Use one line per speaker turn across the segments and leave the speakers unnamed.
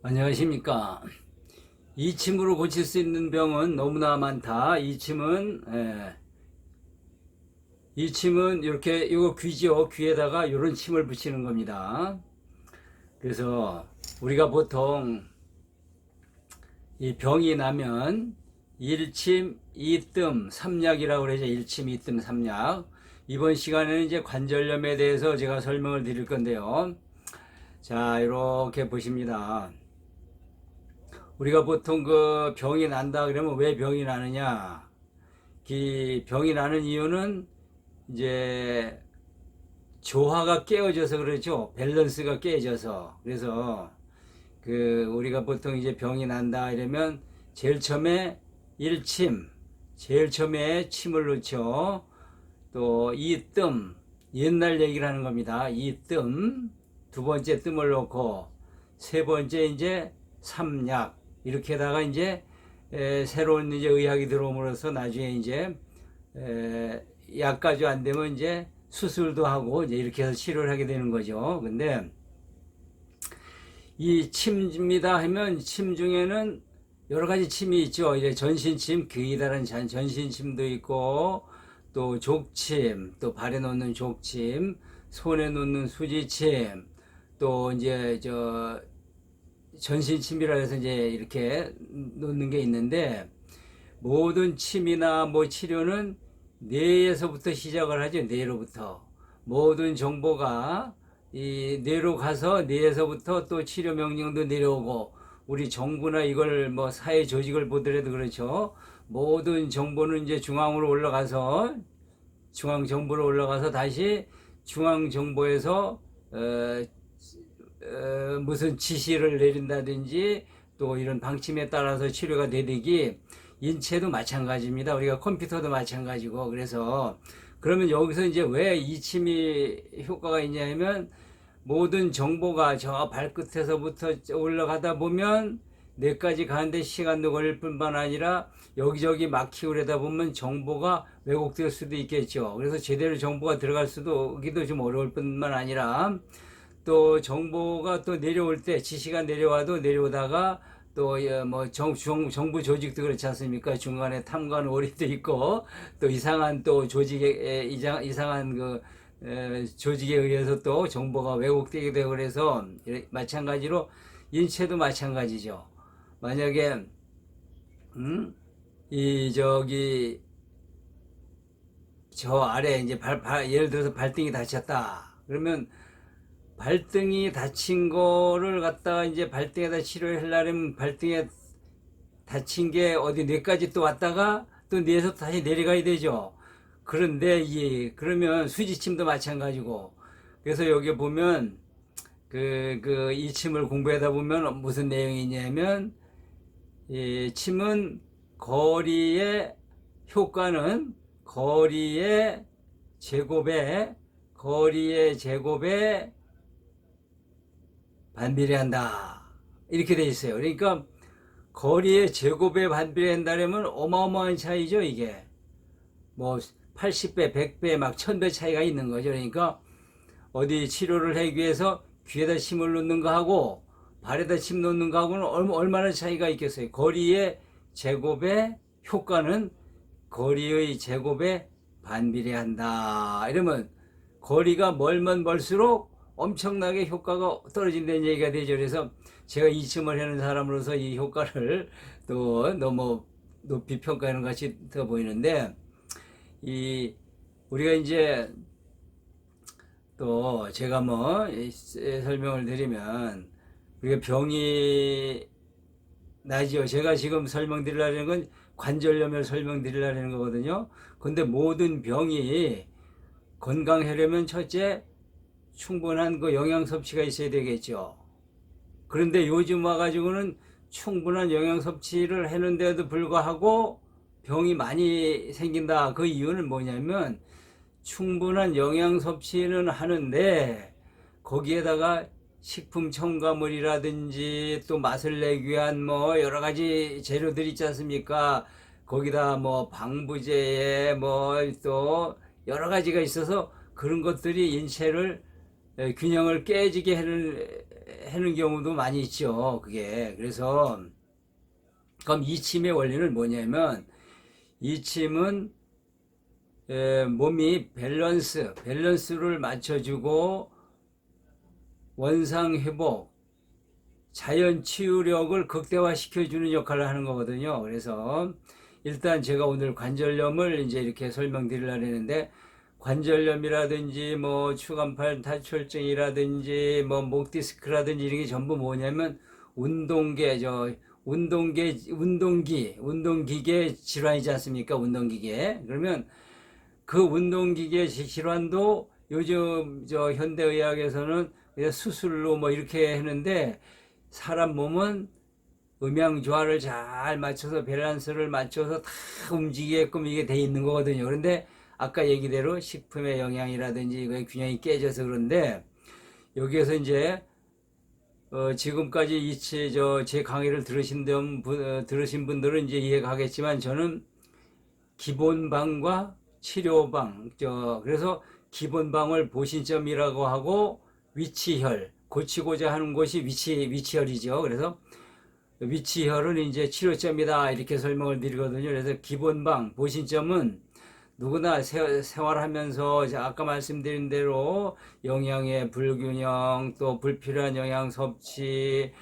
안녕하십니까. 이침으로 고칠 수 있는 병은 너무나 많다. 이침은 이렇게 이거 귀죠. 귀에다가 이런 침을 붙이는 겁니다. 그래서 우리가 보통 이 병이 나면 일침, 이뜸, 삼약이라고 그러죠. 일침, 이뜸, 삼약. 이번 시간에는 이제 관절염에 대해서 제가 설명을 드릴 건데요. 자, 이렇게 보십니다. 우리가 보통 그 병이 난다 그러면 왜 병이 나느냐? 병이 나는 이유는 이제 조화가 깨어져서 그렇죠. 밸런스가 깨져서. 그래서 우리가 보통 이제 병이 난다 이러면 제일 처음에 일침, 제일 처음에 침을 넣죠. 또 이뜸, 옛날 얘기를 하는 겁니다. 이뜸, 두 번째 뜸을 넣고 세 번째 이제 삼약 이렇게다가 이제 새로운 이제 의학이 들어옴으로써 나중에 이제 약까지 안 되면 이제 수술도 하고 이제 이렇게 해서 치료를 하게 되는 거죠. 근데 이 침입니다 하면 침 중에는 여러 가지 침이 있죠. 이제 전신침, 기다란 전신침도 있고 또 족침, 또 발에 놓는 족침, 손에 놓는 수지침, 또 이제 전신침이라 해서 이제 이렇게 놓는 게 있는데 모든 침이나 뭐 치료는 뇌에서부터 시작을 하죠. 뇌로부터 모든 정보가 이 뇌로 가서 뇌에서부터 또 치료 명령도 내려오고 우리 정부나 이걸 뭐 사회 조직을 보더라도 그렇죠. 모든 정보는 이제 중앙 정부로 올라가서 다시 중앙 정보에서 무슨 지시를 내린다든지 또 이런 방침에 따라서 치료가 되듯이 인체도 마찬가지입니다. 우리가 컴퓨터도 마찬가지고 그래서 그러면 여기서 이제 왜 이침이 효과가 있냐면 모든 정보가 저 발끝에서부터 올라가다 보면 뇌까지 가는데 시간도 걸릴 뿐만 아니라 여기저기 막히고 그러다 보면 정보가 왜곡될 수도 있겠죠. 그래서 제대로 정보가 들어갈 수도 오기도 좀 어려울 뿐만 아니라 또 정보가 또 내려올 때 지시가 내려와도 내려오다가 또 뭐 정부 조직도 그렇지 않습니까? 중간에 탐관 오리도 있고 또 이상한 또 조직의 이상한 조직에 의해서 또 정보가 왜곡되게 되고 그래서 마찬가지로 인체도 마찬가지죠. 만약에 이 저 아래 이제 예를 들어서 발등이 다쳤다. 그러면 발등이 다친 거를 갖다가 이제 발등에다 치료를 하려면 발등에 다친 게 어디 뇌까지 또 왔다가 또 뇌에서 다시 내려가야 되죠. 그런데 그러면 수지침도 마찬가지고 그래서 여기 보면 이 침을 공부하다 보면 무슨 내용이 있냐면 이 침은 거리의 효과는 거리의 제곱에 반비례한다. 이렇게 돼 있어요. 그러니까 거리의 제곱에 반비례한다면 어마어마한 차이죠, 이게. 뭐 80배, 100배, 막 1000배 차이가 있는 거죠. 그러니까 어디 치료를 하기 위해서 귀에다 침을 넣는 거하고 발에다 침 넣는 거하고는 얼마나 차이가 있겠어요. 거리의 제곱의 효과는 거리의 제곱에 반비례한다. 이러면 거리가 멀면 멀수록 엄청나게 효과가 떨어진다는 얘기가 되죠. 그래서 제가 이침을 하는 사람으로서 이 효과를 또 너무 높이 평가하는 것이 더 보이는데 우리가 이제 또 제가 뭐 설명을 드리면 우리가 병이 나죠. 제가 지금 설명드리려는 건 관절염을 설명드리려는 거거든요. 근데 모든 병이 건강하려면 첫째 충분한 영양 섭취가 있어야 되겠죠. 그런데 요즘 와가지고는 충분한 영양 섭취를 했는데도 불구하고 병이 많이 생긴다. 그 이유는 뭐냐면 충분한 영양 섭취는 하는데 거기에다가 식품 첨가물이라든지 또 맛을 내기 위한 뭐 여러 가지 재료들 있지 않습니까? 거기다 뭐 방부제에 뭐 또 여러 가지가 있어서 그런 것들이 인체를 균형을 깨지게 하는 경우도 많이 있죠. 그게. 그래서, 그럼 이 침의 원리는 뭐냐면, 이 침은 몸이 밸런스를 맞춰주고 원상 회복, 자연 치유력을 극대화시켜주는 역할을 하는 거거든요. 그래서 일단 제가 오늘 관절염을 이제 이렇게 설명드리려고 했는데, 관절염이라든지 뭐 추간판 탈출증이라든지 뭐 목 디스크라든지 이런 게 전부 뭐냐면 운동기계 질환이지 않습니까? 운동기계. 그러면 그 운동기계 질환도 요즘 저 현대의학에서는 그냥 수술로 뭐 이렇게 하는데, 사람 몸은 음양조화를 잘 맞춰서 밸런스를 맞춰서 다 움직이게끔 이게 돼 있는 거거든요. 그런데 아까 얘기대로 식품의 영양이라든지 그 균형이 깨져서 그런데, 여기에서 이제 지금까지 제 강의를 들으신 분들은 이제 이해가 하겠지만, 저는 기본방과 치료방, 그래서 기본방을 보신점이라고 하고, 위치혈, 고치고자 하는 곳이 위치혈이죠. 그래서 위치혈은 이제 치료점이다 이렇게 설명을 드리거든요. 그래서 기본방, 보신점은 누구나 생활하면서 아까 말씀드린 대로 영양의 불균형, 또 불필요한 영양 섭취,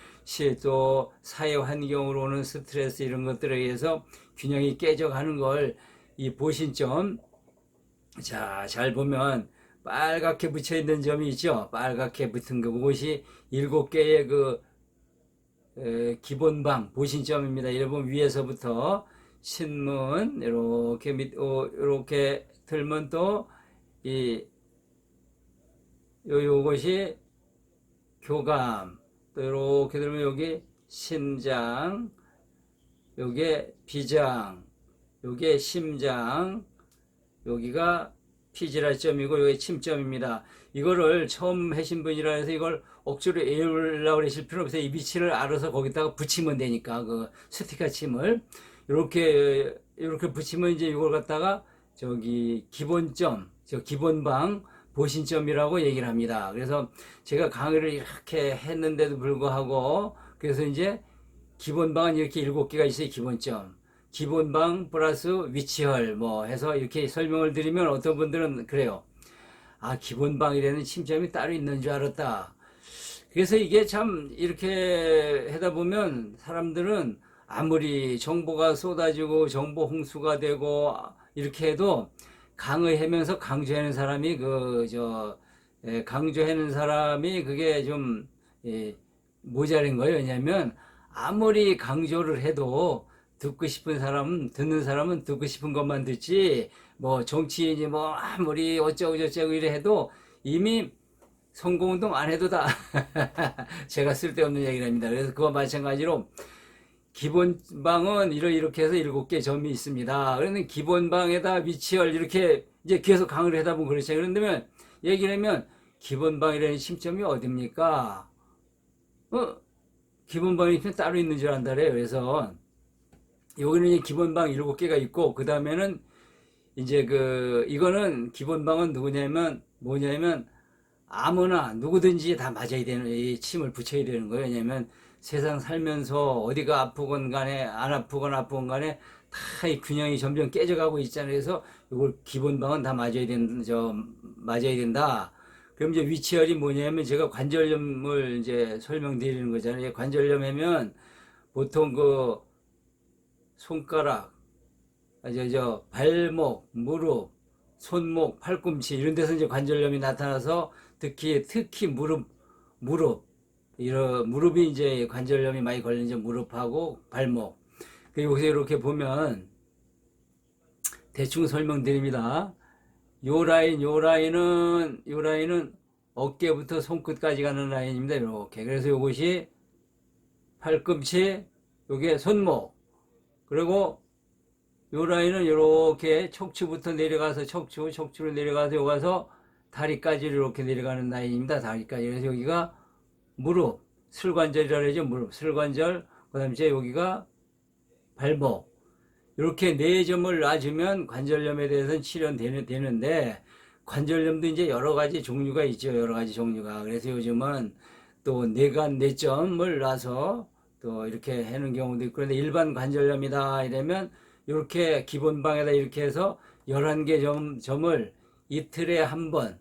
또 사회 환경으로 오는 스트레스 이런 것들에 의해서 균형이 깨져가는 걸, 이 보신점, 자, 잘 보면 빨갛게 붙여 있는 점이 있죠. 빨갛게 붙은 그것이 7개의 기본방 보신점입니다. 여러분 위에서부터 신문 이렇게 이렇게 들면 또 요것이 교감, 또 이렇게 들면 여기 신장, 요게 비장, 요게 심장, 여기가 피지랄점이고 여기 침점입니다. 이거를 처음 하신 분이라 해서 이걸 억지로 외우려고 하실 필요 없어요. 이 위치를 알아서 거기다가 붙이면 되니까, 그 스티커 침을 이렇게 붙이면 이제 이걸 갖다가 저기 기본점, 기본방 보신점이라고 얘기를 합니다. 그래서 제가 강의를 이렇게 했는데도 불구하고, 그래서 이제 기본방은 이렇게 7개가 있어요. 기본점, 기본방 플러스 위치혈 뭐 해서 이렇게 설명을 드리면, 어떤 분들은 그래요. 아, 기본방이라는 침점이 따로 있는 줄 알았다. 그래서 이게 참 이렇게 하다 보면 사람들은 아무리 정보가 쏟아지고 정보 홍수가 되고 이렇게 해도, 강의하면서 강조하는 사람이 강조하는 사람이 그게 좀 모자란 거예요. 왜냐하면 아무리 강조를 해도 듣는 사람은 듣고 싶은 것만 듣지, 뭐 정치인이 뭐 아무리 어쩌고 저쩌고 이래 해도 이미 선거운동 안 해도 다 제가 쓸데없는 얘기를 합니다. 그래서 그와 마찬가지로 기본방은 이렇게 해서 7개 점이 있습니다. 그러면 기본방에다 위치열 이렇게 이제 계속 강의를 하다 보면 그렇죠. 그런데 얘기를 하면 기본방이라는 심점이 어딥니까? 기본방이 따로 있는 줄 안다래요. 그래서 여기는 이제 기본방 7개가 있고, 그 다음에는 이제 이거는 기본방은 뭐냐면 아무나 누구든지 다 맞아야 되는, 이 침을 붙여야 되는 거예요. 왜냐면 세상 살면서 어디가 아프건 간에 안 아프건 간에 다 이 균형이 점점 깨져가고 있잖아요. 그래서 이걸 기본방은 다 맞아야 된다. 그럼 이제 위치열이 뭐냐면, 제가 관절염을 이제 설명드리는 거잖아요. 관절염하면 보통 손가락, 발목, 무릎, 손목, 팔꿈치 이런 데서 이제 관절염이 나타나서, 특히 무릎이 이제 관절염이 많이 걸리는, 이제 무릎하고 발목. 여기서 이렇게 보면 대충 설명드립니다. 요 라인은 어깨부터 손끝까지 가는 라인입니다. 이렇게. 그래서 이것이 팔꿈치, 요게 손목. 그리고 요 라인은 이렇게 척추부터 내려가서 척추로 내려가서 여기 가서 다리까지 이렇게 내려가는 라인입니다. 다리까지. 그래서 여기가 무릎, 슬관절이라고 그러죠. 무릎, 슬관절. 그 다음에 이제 여기가 발목. 이렇게 4점을 놔주면 관절염에 대해서는 치료되는데, 관절염도 이제 여러 가지 종류가 있죠. 여러 가지 종류가. 그래서 요즘은 또 뇌관 뇌점을 놔서 또 이렇게 하는 경우도 있고, 그런데 일반 관절염이다 이러면 이렇게 기본방에다 이렇게 해서 11개 점을 이틀에 한 번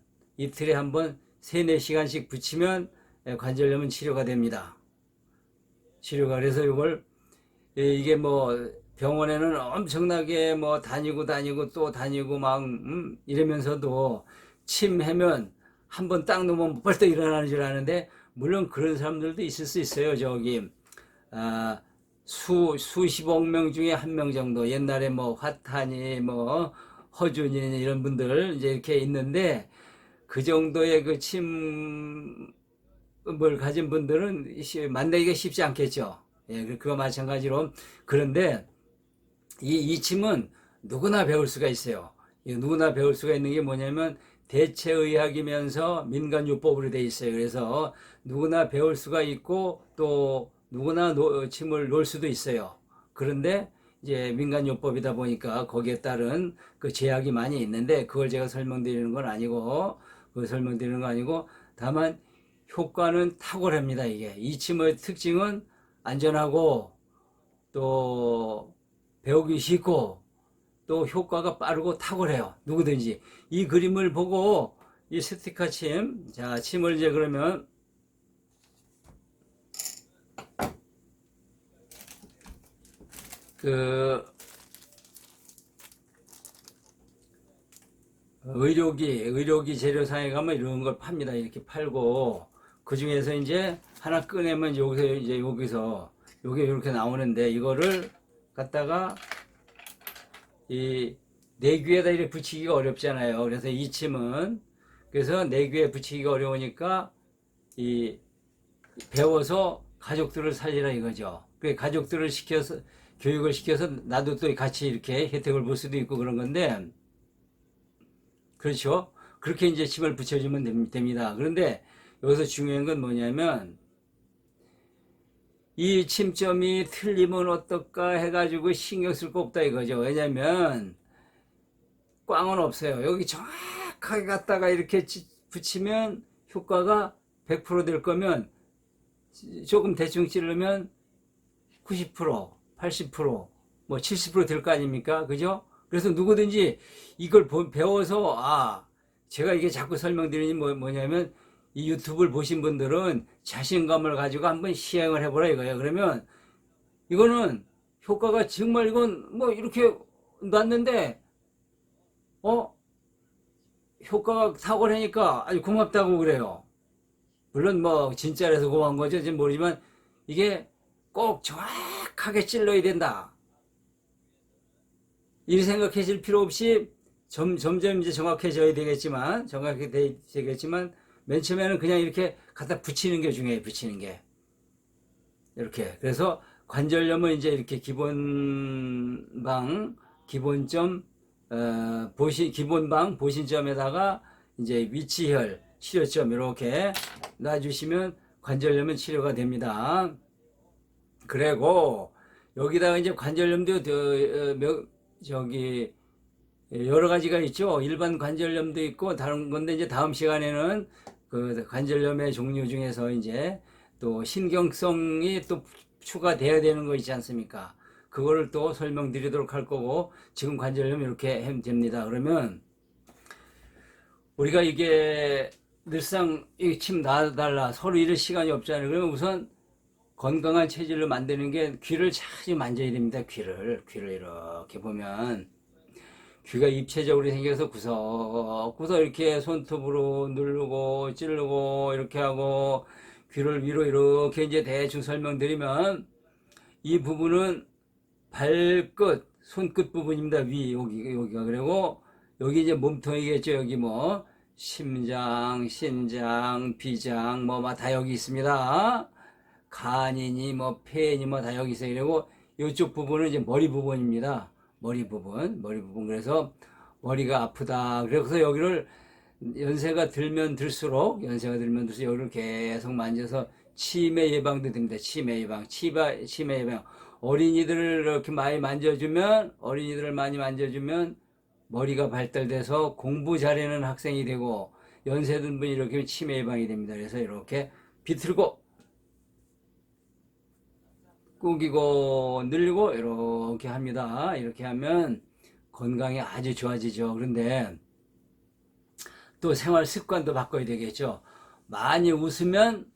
3, 4시간씩 붙이면 관절염은 치료가 됩니다. 치료가. 그래서 이걸 이게 뭐 병원에는 엄청나게 뭐 다니고 또 다니고 막 이러면서도 침하면 한 번 딱 놓으면 벌떡 일어나는 줄 아는데, 물론 그런 사람들도 있을 수 있어요. 저기 수십억 명 중에 한 명 정도, 옛날에 뭐 화탄이 뭐 허준이 이런 분들 이제 이렇게 있는데, 그 정도의 그 침을 가진 분들은 만나기가 쉽지 않겠죠. 예, 그거 마찬가지로. 그런데 이 침은 누구나 배울 수가 있어요. 누구나 배울 수가 있는 게 뭐냐면 대체의학이면서 민간요법으로 돼 있어요. 그래서 누구나 배울 수가 있고 또 누구나 침을 놓을 수도 있어요. 그런데 이제 민간요법이다 보니까 거기에 따른 그 제약이 많이 있는데, 그걸 제가 설명드리는 건 아니고, 다만 효과는 탁월합니다. 이 침의 특징은 안전하고 또 배우기 쉽고 또 효과가 빠르고 탁월해요. 누구든지 이 그림을 보고 이 스티커 침, 자, 침을 이제 그러면 그 의료기 재료상에 가면 이런 걸 팝니다. 이렇게 팔고, 그 중에서 이제 하나 꺼내면 여기서 요게 이렇게 나오는데, 이거를 갖다가 이 내귀에다 이렇게 붙이기가 어렵잖아요. 그래서 이 침은, 그래서 내귀에 붙이기가 어려우니까 이 배워서 가족들을 살리라 이거죠. 그 가족들을 시켜서, 교육을 시켜서 나도 또 같이 이렇게 혜택을 볼 수도 있고 그런 건데, 그렇죠. 그렇게 이제 침을 붙여주면 됩니다. 그런데 여기서 중요한 건 뭐냐면, 이 침점이 틀리면 어떨까 해가지고 신경 쓸 거 없다 이거죠. 왜냐면 꽝은 없어요. 여기 정확하게 갖다가 이렇게 붙이면 효과가 100%될 거면, 조금 대충 찌르면 90%, 80%, 뭐 70%될 거 아닙니까? 그죠? 그래서 누구든지 이걸 배워서, 제가 이게 자꾸 설명드리니 뭐냐면, 이 유튜브를 보신 분들은 자신감을 가지고 한번 시행을 해보라 이거예요. 그러면 이거는 효과가 정말, 이건 뭐 이렇게 놨는데 효과가 탁월하니까 아주 고맙다고 그래요. 물론 뭐 진짜라서 고마운 거죠. 지금 모르지만 이게 꼭 정확하게 찔러야 된다, 이 생각하실 필요 없이 점점 이제 정확해져야 되겠지만, 맨 처음에는 그냥 이렇게 갖다 붙이는 게 중요해요. 붙이는 게. 이렇게. 그래서 관절염은 이제 이렇게 기본점, 기본방, 보신점에다가 이제 위치혈, 치료점 이렇게 놔주시면 관절염은 치료가 됩니다. 그리고 여기다가 이제 관절염도 여러 가지가 있죠. 일반 관절염도 있고 다른 건데, 이제 다음 시간에는 그 관절염의 종류 중에서 이제 또 신경성이 또 추가돼야 되는 거 있지 않습니까? 그거를 또 설명드리도록 할 거고, 지금 관절염 이렇게 하면 됩니다. 그러면 우리가 이게 늘상 이 침 놔달라 서로 이럴 시간이 없잖아요. 그러면 우선 건강한 체질을 만드는 게, 귀를 자주 만져야 됩니다. 귀를 이렇게 보면 귀가 입체적으로 생겨서 구석구석 이렇게 손톱으로 누르고 찌르고 이렇게 하고, 귀를 위로 이렇게 이제 대충 설명드리면, 이 부분은 발끝, 손끝 부분입니다. 여기가. 그리고 여기 이제 몸통이겠죠. 여기 뭐 심장, 신장, 비장 뭐 다 여기 있습니다. 간이니 뭐 폐니 뭐 다 여기 있어요. 그리고 이쪽 부분은 이제 머리 부분입니다. 머리 부분. 그래서 머리가 아프다, 그래서 여기를 연세가 들면 들수록 여기를 계속 만져서 치매 예방도 됩니다. 치매 예방. 어린이들을 이렇게 많이 만져주면 머리가 발달돼서 공부 잘하는 학생이 되고, 연세 든 분이 이렇게 치매 예방이 됩니다. 그래서 이렇게 비틀고 꾸기고 늘리고 이렇게 합니다. 이렇게 하면 건강이 아주 좋아지죠. 그런데 또 생활 습관도 바꿔야 되겠죠. 많이 웃으면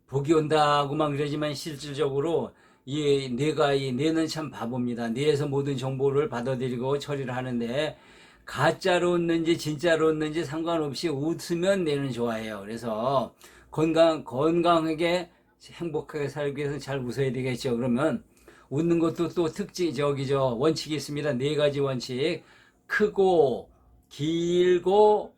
복이 온다고만 그러지만 실질적으로 이 뇌는 참 바보입니다. 뇌에서 모든 정보를 받아들이고 처리를 하는데 가짜로 웃는지 진짜로 웃는지 상관없이 웃으면 뇌는 좋아해요. 그래서 건강하게 행복하게 살기 위해서는 잘 웃어야 되겠죠. 그러면 웃는 것도 또 원칙이 있습니다. 네 가지 원칙. 크고 길고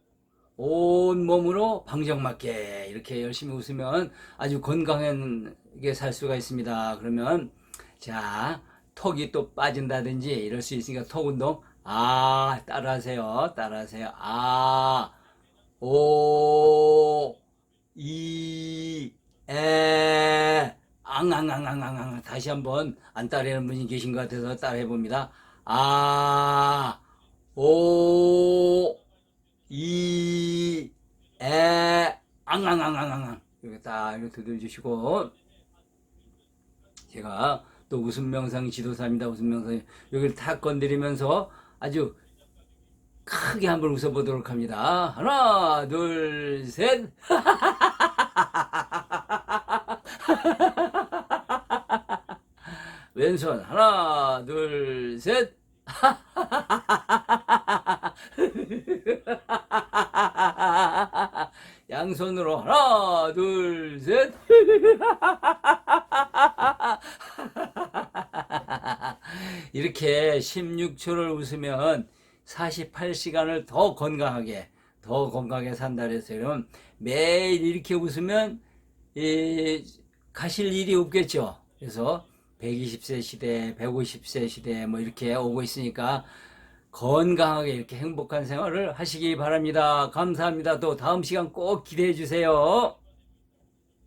온몸으로 방정맞게 이렇게 열심히 웃으면 아주 건강하게 살 수가 있습니다. 그러면 자, 턱이 또 빠진다든지 이럴 수 있으니까 턱 운동 따라하세요. 오, 이, 앙앙앙앙앙. 다시 한번 안 따라하는 분이 계신 것 같아서 따라해 봅니다. 오, 이, 앙앙앙앙앙. 이렇게 딱 이렇게 두들주시고, 제가 또 웃음 명상 지도사입니다. 웃음 명상 여기를 탁 건드리면서 아주 크게 한번 웃어보도록 합니다. 하나, 둘, 셋. 왼손 하나, 둘, 셋. 양손으로 하나, 둘, 셋. 이렇게 16초를 웃으면 48시간을 더 건강하게 산다 그랬어요. 그럼 매일 이렇게 웃으면 가실 일이 없겠죠. 그래서 120세 시대, 150세 시대 뭐 이렇게 오고 있으니까 건강하게 이렇게 행복한 생활을 하시기 바랍니다. 감사합니다. 또 다음 시간 꼭 기대해 주세요.